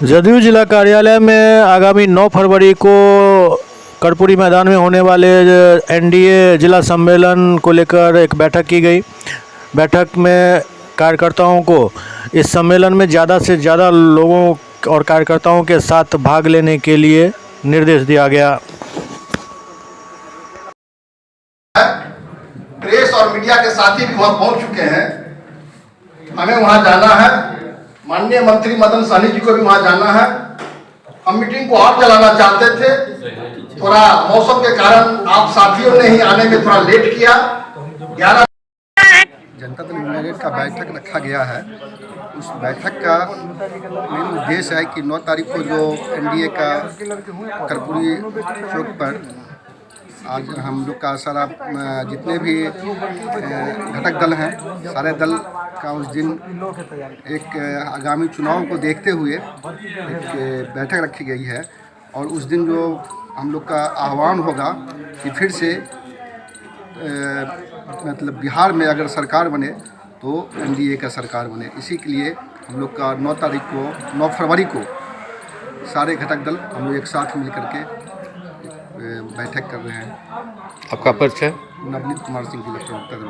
जदयू जिला कार्यालय में आगामी 9 फरवरी को कर्पूरी मैदान में होने वाले एनडीए जिला सम्मेलन को लेकर एक बैठक की गई। बैठक में कार्यकर्ताओं को इस सम्मेलन में ज़्यादा से ज़्यादा लोगों और कार्यकर्ताओं के साथ भाग लेने के लिए निर्देश दिया गया। प्रेस और मीडिया के साथी भी वहां पहुंच चुके हैं। हमें वहां जाना है, माननीय मंत्री मदन सहनी जी को भी वहां जाना है। हम मीटिंग को और चलाना चाहते थे, थोड़ा मौसम के कारण आप साथियों ने ही आने में थोड़ा लेट किया। 11 जनता दल यूनाइटेड का बैठक रखा गया है। उस बैठक का मेन उद्देश्य है कि 9 तारीख को जो एनडीए का कर्पूरी चौक पर आज हम लोग का सारा जितने भी घटक दल हैं, सारे दल का उस दिन एक आगामी चुनाव को देखते हुए एक बैठक रखी गई है। और उस दिन जो हम लोग का आह्वान होगा कि फिर से मतलब बिहार में अगर सरकार बने तो एनडीए का सरकार बने। इसी के लिए हम लोग का 9 तारीख को 9 फरवरी को सारे घटक दल हम लोग एक साथ मिल करके बैठक कर रहे हैं। आपका परिचय? नवनीत कुमार सिंह, जिला प्रवक्ता दल।